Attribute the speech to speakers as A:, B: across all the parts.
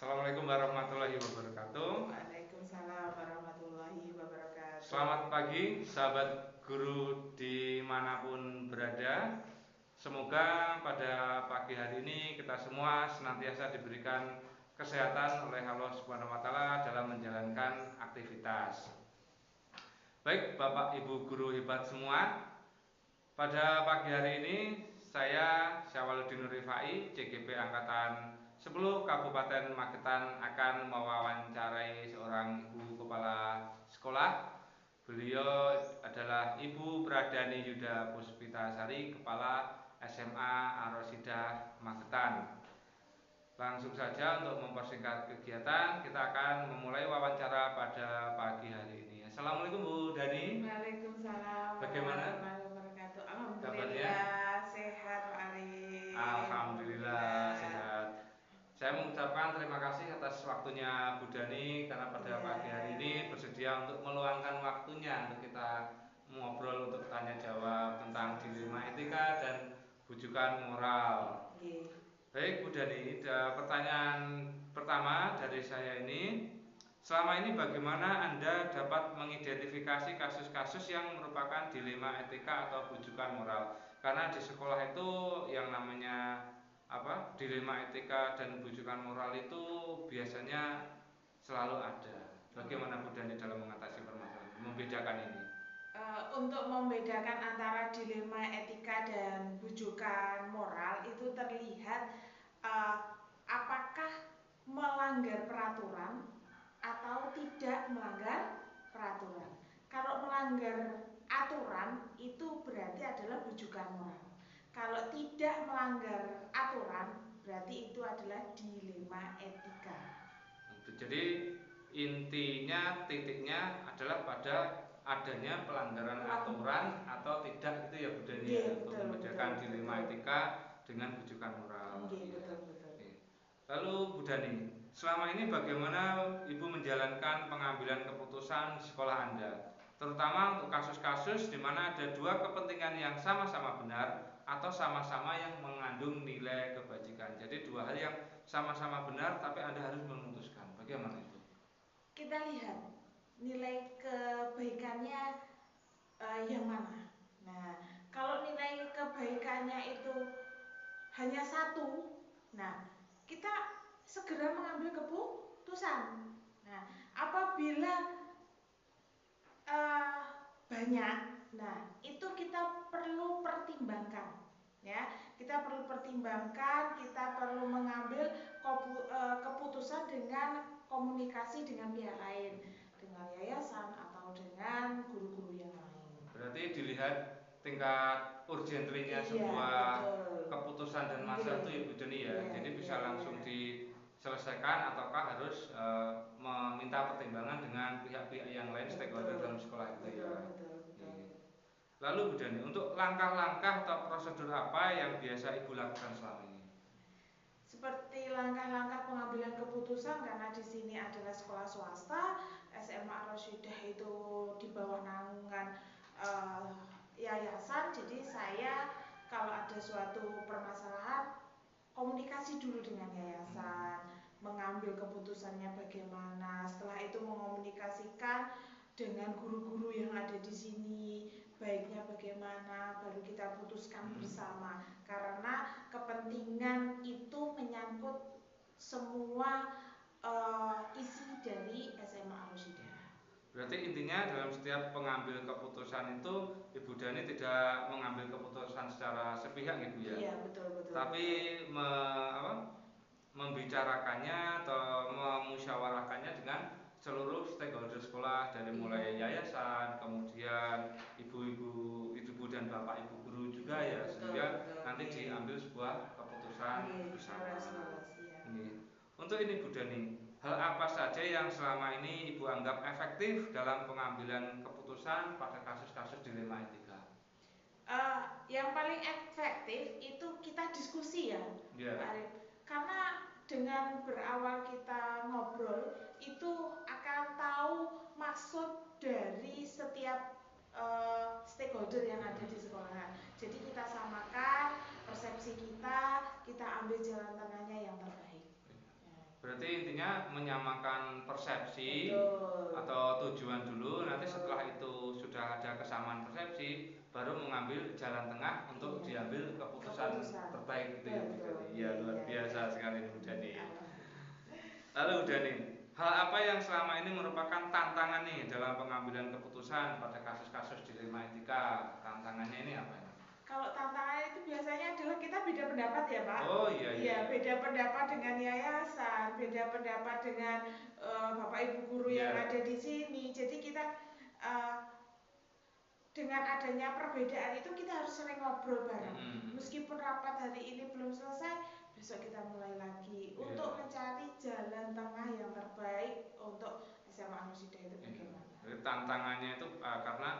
A: Assalamualaikum warahmatullahi wabarakatuh.
B: Waalaikumsalam warahmatullahi wabarakatuh.
A: Selamat pagi sahabat guru dimanapun berada. Semoga pada pagi hari ini kita semua senantiasa diberikan kesehatan oleh Allah Subhanahu wa Ta'ala dalam menjalankan aktivitas. Baik Bapak Ibu guru hebat semua, pada pagi hari ini saya Syawaludin Rifai, CGP Angkatan 10 Kabupaten Magetan akan mewawancarai seorang ibu kepala sekolah. Beliau adalah Ibu Pradani Yuda Puspitasari, Kepala SMA Ar-Rasidah Magetan. Langsung saja untuk mempersingkat kegiatan, kita akan memulai wawancara pada pagi hari ini. Assalamualaikum Bu Dani.
B: Waalaikumsalam
A: Bagaimana
B: warahmatullahi wabarakatuh.
A: kabarnya?
B: Alhamdulillah sehat Pak Arif.
A: Alhamdulillah sehat. Saya mengucapkan terima kasih atas waktunya Bu Dani karena pada pagi hari ini bersedia untuk meluangkan waktunya untuk kita ngobrol untuk tanya jawab tentang dilema etika dan bujukan moral. Baik Bu Dani, pertanyaan pertama dari saya ini, selama ini bagaimana Anda dapat mengidentifikasi kasus-kasus yang merupakan dilema etika atau bujukan moral? Karena di sekolah itu yang namanya dilema etika dan bujukan moral itu biasanya selalu ada. Bagaimana Bu Dani dalam mengatasi permasalahan, membedakan ini?
B: Untuk membedakan antara dilema etika dan bujukan moral itu terlihat apakah melanggar peraturan atau tidak melanggar peraturan. Kalau melanggar aturan itu berarti adalah bujukan moral. Kalau tidak melanggar aturan berarti itu adalah dilema etika.
A: Jadi intinya titiknya adalah pada adanya pelanggaran aturan atau tidak, itu ya Bu Dani ya, untuk membedakan dilema etika dengan bujukan moral.
B: Betul.
A: Lalu Bu Dani, selama ini bagaimana Ibu menjalankan pengambilan keputusan di sekolah Anda? Terutama untuk kasus-kasus di mana ada dua kepentingan yang sama-sama benar atau sama-sama yang mengandung nilai kebajikan. Jadi dua hal yang sama-sama benar tapi Anda harus memutuskan. Bagaimana itu?
B: Kita lihat nilai kebaikannya yang mana. Nah, kalau nilai kebaikannya itu hanya satu, nah kita segera mengambil keputusan. Nah, apabila banyak, nah itu kita perlu pertimbangkan, ya. Kita perlu pertimbangkan, kita perlu mengambil keputusan dengan komunikasi dengan pihak lain, dengan yayasan atau dengan guru-guru yang lain.
A: Berarti dilihat tingkat urgentrinya sebuah keputusan dan masalah itu Ibu Deni ya. Jadi bisa langsung diselesaikan ataukah harus meminta pertimbangan dengan pihak-pihak yang lain, stakeholder dalam sekolah itu ya.
B: Betul.
A: Lalu Bu Dani, untuk langkah-langkah atau prosedur apa yang biasa Ibu lakukan selama ini?
B: Seperti langkah-langkah pengambilan keputusan, karena di sini adalah sekolah swasta, SMA Ar-Rasidah itu di bawah naungan yayasan. Jadi saya kalau ada suatu permasalahan komunikasi dulu dengan yayasan, mengambil keputusannya bagaimana, setelah itu mengomunikasikan dengan guru-guru yang ada di sini, baiknya bagaimana, baru kita putuskan bersama. Karena kepentingan itu menyangkut semua isi dari SMA Ar-Rasidah.
A: Berarti intinya dalam setiap pengambil keputusan itu Ibu Dani tidak mengambil keputusan secara sepihak Ibu ya?
B: Iya, betul.
A: Tapi membicarakannya atau memusyawarahkannya dengan seluruh stakeholder sekolah, dari mulai yayasan, kemudian ibu-ibu dan bapak ibu guru juga ya, sehingga nanti diambil sebuah keputusan bersama. Untuk ini Bu Dani, hal apa saja yang selama ini Ibu anggap efektif dalam pengambilan keputusan pada kasus-kasus dilema etika?
B: Yang paling efektif itu kita diskusi ya, Pak Arif. Karena dengan berawal kita ngobrol itu akan tahu maksud dari setiap stakeholder yang ada di sekolah. Jadi kita samakan persepsi kita ambil jalan tengahnya yang terbaik.
A: Berarti intinya menyamakan persepsi
B: Betul.
A: atau tujuan dulu, nanti setelah itu sudah ada kesamaan persepsi, baru mengambil jalan tengah untuk
B: Iya.
A: diambil keputusan terbaik gitu ya Bu
B: Betul.
A: Dani. Ya luar
B: Iya,
A: biasa
B: iya.
A: sekali Bu Dani.
B: Alhamdulillah.
A: Lalu Bu Dani, hal apa yang selama ini merupakan tantangan nih dalam pengambilan keputusan pada kasus-kasus dilema etika? Tantangannya ini apa ini?
B: Kalau tantangan itu biasanya adalah kita beda pendapat ya Pak.
A: Oh iya iya.
B: Iya, beda pendapat dengan yayasan, beda pendapat dengan Bapak Ibu guru yang
A: Iya.
B: ada di sini. Jadi kita dengan adanya perbedaan itu kita harus sering ngobrol bareng. Meskipun rapat hari ini belum selesai, besok kita mulai lagi untuk mencari jalan tengah yang terbaik untuk SMA Arosida itu bagaimana.
A: Tantangannya itu karena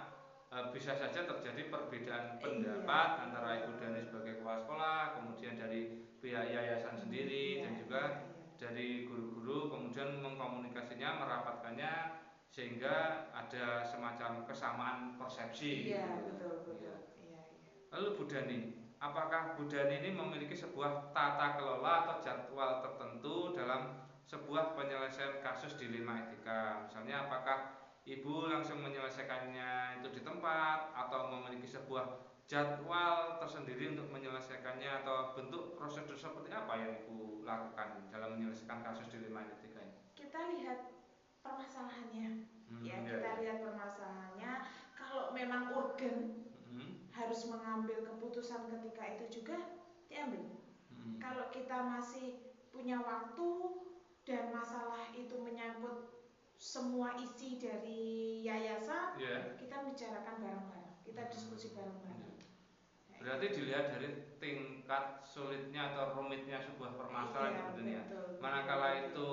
A: bisa saja terjadi perbedaan pendapat antara Ibu Dani sebagai kepala sekolah, kemudian dari pihak yayasan sendiri, dan juga dari guru-guru, kemudian mengkomunikasinya, merapatkannya, sehingga ada semacam kesamaan persepsi.
B: Iya, betul.
A: Ya.
B: Iya.
A: Lalu Bu Dani, apakah Bu Dani ini memiliki sebuah tata kelola atau jadwal tertentu dalam sebuah penyelesaian kasus dilema etika? Misalnya apakah Ibu langsung menyelesaikannya itu di tempat, atau memiliki sebuah jadwal tersendiri untuk menyelesaikannya, atau bentuk prosedur seperti apa yang Ibu lakukan dalam menyelesaikan kasus dilema etika ini?
B: Kita lihat permasalahannya. Kita lihat permasalahannya. Kalau memang urgen, harus mengambil keputusan ketika itu juga diambil. Kalau kita masih punya waktu dan masalah itu menyangkut semua isi dari yayasan, kita bicarakan bareng-bareng, kita diskusi bareng-bareng.
A: Berarti dilihat dari tingkat sulitnya atau rumitnya sebuah permasalahan itu ya. Manakala itu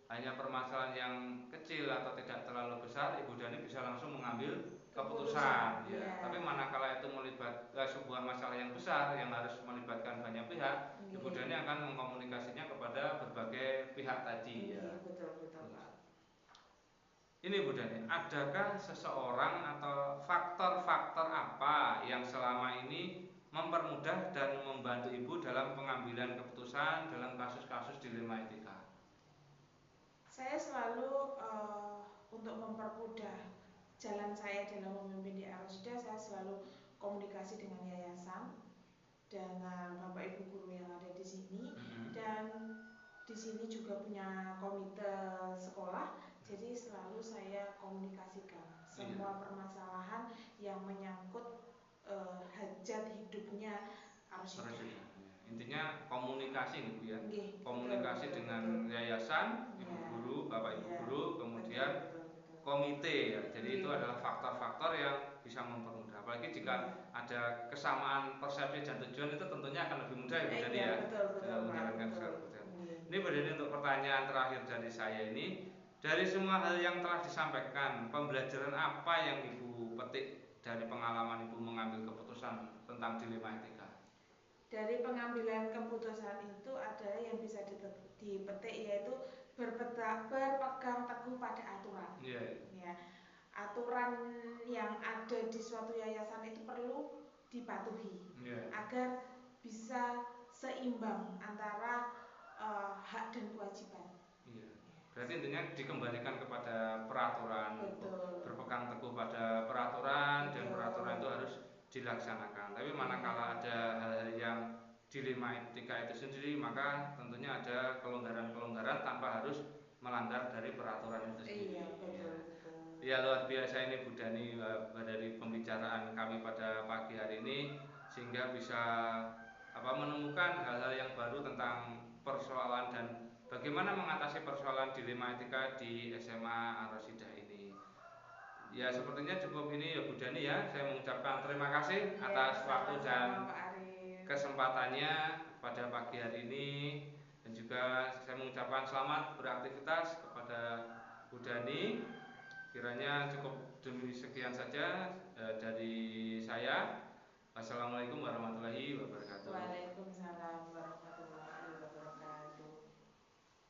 A: hanya permasalahan yang kecil atau tidak terlalu besar, Ibu Dani bisa langsung mengambil keputusan. Tapi manakala itu melibatkan sebuah masalah yang besar yang harus melibatkan banyak pihak, Ibu Dani akan mengkomunikasinya kepada berbagai pihak tadi.
B: Betul.
A: Ini Bu Dani, adakah seseorang atau faktor-faktor apa yang selama ini mempermudah dan membantu Ibu dalam pengambilan keputusan dalam kasus-kasus dilema etika?
B: Saya selalu untuk mempermudah jalan saya dalam memimpin di Arosida, saya selalu komunikasi dengan yayasan, dengan Bapak Ibu guru yang ada di sini, dan di sini juga punya komite sekolah. Jadi selalu saya komunikasikan semua permasalahan yang menyangkut hajat hidupnya Arosida.
A: Intinya komunikasi nih Bu ya. Komunikasi dengan yayasan, Ibu guru, Bapak Ibu guru, kemudian komite ya. Jadi itu adalah faktor-faktor yang bisa mempermudah. Apalagi jika ada kesamaan persepsi dan tujuan, itu tentunya akan lebih mudah ya Bu Dani ya. Dalam menjalankan keputusan. Ini Bu Dani, untuk pertanyaan terakhir dari saya ini, dari semua hal yang telah disampaikan, pembelajaran apa yang Ibu petik dari pengalaman Ibu mengambil keputusan tentang dilema etika?
B: Dari pengambilan keputusan itu adalah yang bisa dipetik, yaitu berpegang teguh pada aturan. Aturan yang ada di suatu yayasan itu perlu dipatuhi agar bisa seimbang antara hak dan kewajiban.
A: Berarti intinya dikembalikan kepada peraturan, berpegang teguh pada peraturan, dan peraturan itu harus dilaksanakan. Tapi manakala ada hal-hal yang dilema etika itu sendiri, maka tentunya ada kelonggaran-kelonggaran tanpa harus melanggar dari peraturan itu sendiri. Ya, luar biasa ini Bu Dani dari pembicaraan kami pada pagi hari ini, sehingga bisa menemukan hal-hal yang baru tentang persoalan dan bagaimana mengatasi persoalan dilema etika di SMA Arosida ini. Ya, sepertinya cukup ini ya Bu Dani ya. Saya mengucapkan terima kasih atas waktu dan kesempatannya pada pagi hari ini, dan juga saya mengucapkan selamat beraktivitas kepada Bu Dani. Kiranya cukup demikian saja dari saya. Wassalamualaikum warahmatullahi wabarakatuh.